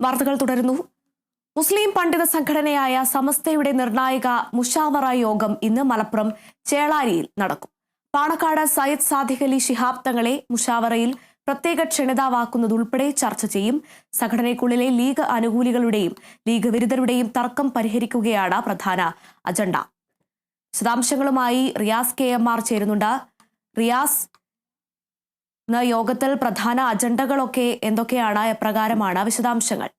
വാർത്തകൾ തുടരുന്നു. മുസ്ലിം പണ്ഡിത സംഘടനയായ സമസ്തയുടെ നിർണായക മുഷാവറ യോഗം ഇന്ന് മലപ്പുറം ചേളാരിയിൽ നടക്കും. പാണക്കാട് സയ്യിദ് സാദിഖ് അലി ശിഹാബ് തങ്ങളെ മുഷാവറയിൽ പ്രത്യേക ക്ഷണിതാവാക്കുന്നതുൾപ്പെടെ ചർച്ച ചെയ്യും. സംഘടനയ്ക്കുള്ളിലെ ലീഗ് അനുകൂലികളുടെയും ലീഗ് വിരുദ്ധരുടെയും തർക്കം പരിഹരിക്കുകയാണ് പ്രധാന അജണ്ട. വിശദാംശങ്ങളുമായി റിയാസ് KMR ചേരുന്നുണ്ട്. റിയാസ്, യോഗത്തിൽ പ്രധാന അജണ്ടകളൊക്കെ എന്തൊക്കെയാണ്, എപ്രകാരമാണ് വിശദാംശങ്ങൾ?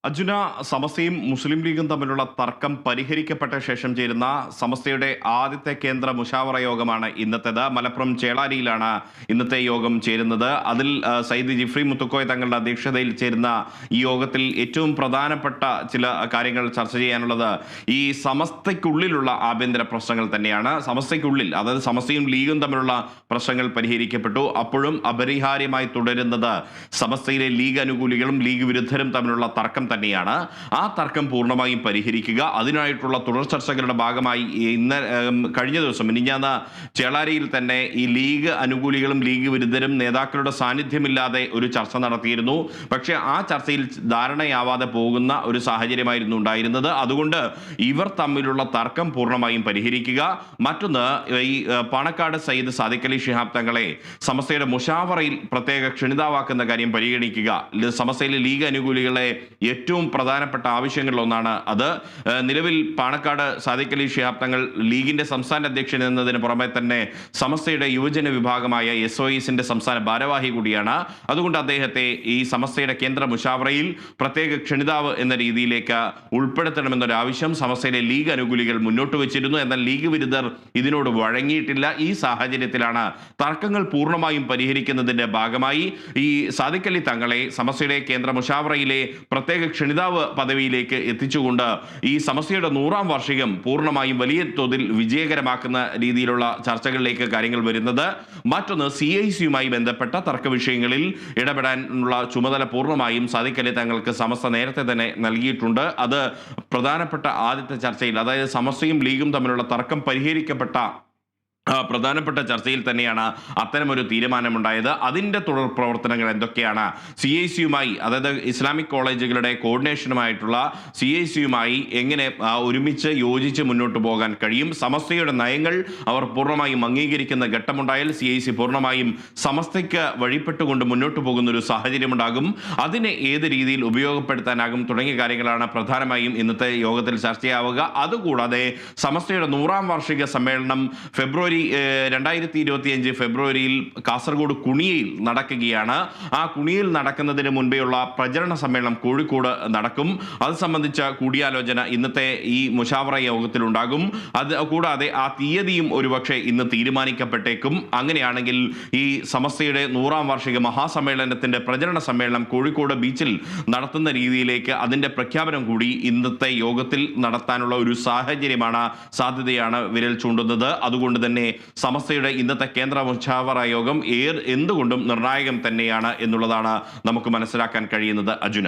അർജുന, സമസ്തയും മുസ്ലിം ലീഗും തമ്മിലുള്ള തർക്കം പരിഹരിക്കപ്പെട്ട ശേഷം ചേരുന്ന സമസ്തയുടെ ആദ്യത്തെ കേന്ദ്ര മുഷാവറ യോഗമാണ് ഇന്നത്തേത്. മലപ്പുറം ചേളാരിയിലാണ് ഇന്നത്തെ യോഗം ചേരുന്നത്. അതിൽ സയ്യിദ് ജിഫ്രി മുത്തുക്കോയ തങ്ങളുടെ അധ്യക്ഷതയിൽ ചേരുന്ന ഈ യോഗത്തിൽ ഏറ്റവും പ്രധാനപ്പെട്ട ചില കാര്യങ്ങൾ ചർച്ച ചെയ്യാനുള്ളത് ഈ സമസ്തയ്ക്കുള്ളിലുള്ള ആഭ്യന്തര പ്രശ്നങ്ങൾ തന്നെയാണ്. സമസ്തയ്ക്കുള്ളിൽ, അതായത് സമസ്തയും ലീഗും തമ്മിലുള്ള പ്രശ്നങ്ങൾ പരിഹരിക്കപ്പെട്ടു. അപ്പോഴും അപരിഹാര്യമായി തുടരുന്നത് സമസ്തയിലെ ലീഗ് അനുകൂലികളും ലീഗ് വിരുദ്ധരും തമ്മിലുള്ള തർക്കം തന്നെയാണ്. ആ തർക്കം പൂർണ്ണമായും പരിഹരിക്കുക, അതിനായിട്ടുള്ള തുടർ ചർച്ചകളുടെ ഭാഗമായി കഴിഞ്ഞ ദിവസം മിനിഞ്ഞാന്ന് ചേളാരിയിൽ തന്നെ ഈ ലീഗ് അനുകൂലികളും ലീഗ് വിരുദ്ധരും നേതാക്കളുടെ സാന്നിധ്യമില്ലാതെ ഒരു ചർച്ച നടത്തിയിരുന്നു. പക്ഷേ ആ ചർച്ചയിൽ ധാരണയാവാതെ പോകുന്ന ഒരു സാഹചര്യമായിരുന്നു ഉണ്ടായിരുന്നത്. അതുകൊണ്ട് ഇവർ തമ്മിലുള്ള തർക്കം പൂർണ്ണമായും പരിഹരിക്കുക. മറ്റൊന്ന്, ഈ പാണക്കാട് സയ്യിദ് സാദിഖ് അലി ശിഹാബ് തങ്ങളെ സമസ്തയുടെ മുഷാവറയിൽ പ്രത്യേക ക്ഷണിതാവാക്കുന്ന കാര്യം പരിഗണിക്കുക. സമസ്തയിലെ ലീഗ് അനുകൂലികളെ ഏറ്റവും പ്രധാനപ്പെട്ട ആവശ്യങ്ങളിലൊന്നാണ് അത്. നിലവിൽ പാണക്കാട് സാദിഖ് അലി ശിഹാബ് തങ്ങൾ ലീഗിന്റെ സംസ്ഥാന അധ്യക്ഷൻ എന്നതിന് പുറമെ തന്നെ സമസ്തയുടെ യുവജന വിഭാഗമായ SOEസിന്റെ സംസ്ഥാന ഭാരവാഹി കൂടിയാണ്. അതുകൊണ്ട് അദ്ദേഹത്തെ ഈ സമസ്തയുടെ കേന്ദ്ര മുഷാവറയിൽ പ്രത്യേക ക്ഷണിതാവ് എന്ന രീതിയിലേക്ക് ഉൾപ്പെടുത്തണമെന്നൊരാവശ്യം സമസ്തയിലെ ലീഗ് അനുകൂലികൾ മുന്നോട്ട് വെച്ചിരുന്നു. എന്നാൽ ലീഗ് വിരുദ്ധർ ഇതിനോട് വഴങ്ങിയിട്ടില്ല. ഈ സാഹചര്യത്തിലാണ് തർക്കങ്ങൾ പൂർണ്ണമായും പരിഹരിക്കുന്നതിന്റെ ഭാഗമായി ഈ സാദിഖ് അലി തങ്ങളെ സമസ്തയുടെ കേന്ദ്ര മുഷാവറയിലെ പ്രത്യേക ക്ഷണിതാവ് പദവിയിലേക്ക് എത്തിച്ചുകൊണ്ട് ഈ സമസ്തയുടെ 100ാം വാർഷികം പൂർണ്ണമായും വലിയ തോതിൽ വിജയകരമാക്കുന്ന രീതിയിലുള്ള ചർച്ചകളിലേക്ക് കാര്യങ്ങൾ വരുന്നത്. മറ്റൊന്ന്, CIC-യുമായി ബന്ധപ്പെട്ട തർക്ക വിഷയങ്ങളിൽ ഇടപെടാനുള്ള ചുമതല പൂർണ്ണമായും സാദിഖ് അലി തങ്ങൾക്ക് സമസ്ത നേരത്തെ തന്നെ നൽകിയിട്ടുണ്ട്. അത് പ്രധാനപ്പെട്ട ആദ്യത്തെ ചർച്ചയിൽ, അതായത് സമസ്തയും ലീഗും തമ്മിലുള്ള തർക്കം പരിഹരിക്കപ്പെട്ട പ്രധാനപ്പെട്ട ചർച്ചയിൽ തന്നെയാണ് അത്തരമൊരു തീരുമാനമുണ്ടായത്. അതിൻ്റെ തുടർ പ്രവർത്തനങ്ങൾ എന്തൊക്കെയാണ്? CIC-യുമായി, അതായത് ഇസ്ലാമിക് കോളേജുകളുടെ കോർഡിനേഷനുമായിട്ടുള്ള CIC-യുമായി എങ്ങനെ ഒരുമിച്ച് യോജിച്ച് മുന്നോട്ട് പോകാൻ കഴിയും? സമസ്തയുടെ നയങ്ങൾ അവർ പൂർണ്ണമായും അംഗീകരിക്കുന്ന ഘട്ടമുണ്ടായാൽ CIC പൂർണ്ണമായും സമസ്തയ്ക്ക് വഴിപ്പെട്ടുകൊണ്ട് മുന്നോട്ട് പോകുന്ന ഒരു സാഹചര്യമുണ്ടാകും. അതിനെ ഏത് രീതിയിൽ ഉപയോഗപ്പെടുത്താനാകും തുടങ്ങിയ കാര്യങ്ങളാണ് പ്രധാനമായും ഇന്നത്തെ യോഗത്തിൽ ചർച്ചയാവുക. അതുകൂടാതെ സമസ്തയുടെ 100ാം വാർഷിക സമ്മേളനം ഫെബ്രുവരി 2025 ഫെബ്രുവരിയിൽ കാസർഗോഡ് കുണിയിൽ നടക്കുകയാണ്. ആ കുണിയിൽ നടക്കുന്നതിന് മുൻപേയുള്ള പ്രചരണ സമ്മേളനം കോഴിക്കോട് നടക്കും. അത് സംബന്ധിച്ച കൂടിയാലോചന ഇന്നത്തെ ഈ മുഷാവറ യോഗത്തിലുണ്ടാകും. അത് കൂടാതെ ആ തീയതിയും ഒരുപക്ഷെ ഇന്ന് തീരുമാനിക്കപ്പെട്ടേക്കും. അങ്ങനെയാണെങ്കിൽ ഈ സമസ്തയുടെ 100ാം വാർഷിക മഹാസമ്മേളനത്തിന്റെ പ്രചരണ സമ്മേളനം കോഴിക്കോട് ബീച്ചിൽ നടത്തുന്ന രീതിയിലേക്ക് അതിന്റെ പ്രഖ്യാപനം കൂടി ഇന്നത്തെ യോഗത്തിൽ നടത്താനുള്ള ഒരു സാധ്യതയാണ് വിരൽ ചൂണ്ടുന്നത്. അതുകൊണ്ട് തന്നെ സമസ്തയുടെ ഇന്നത്തെ കേന്ദ്ര മുഷാവറ യോഗം എന്തുകൊണ്ടും നിർണായകം തന്നെയാണ് എന്നുള്ളതാണ് നമുക്ക് മനസ്സിലാക്കാൻ കഴിയുന്നത്. അർജുന.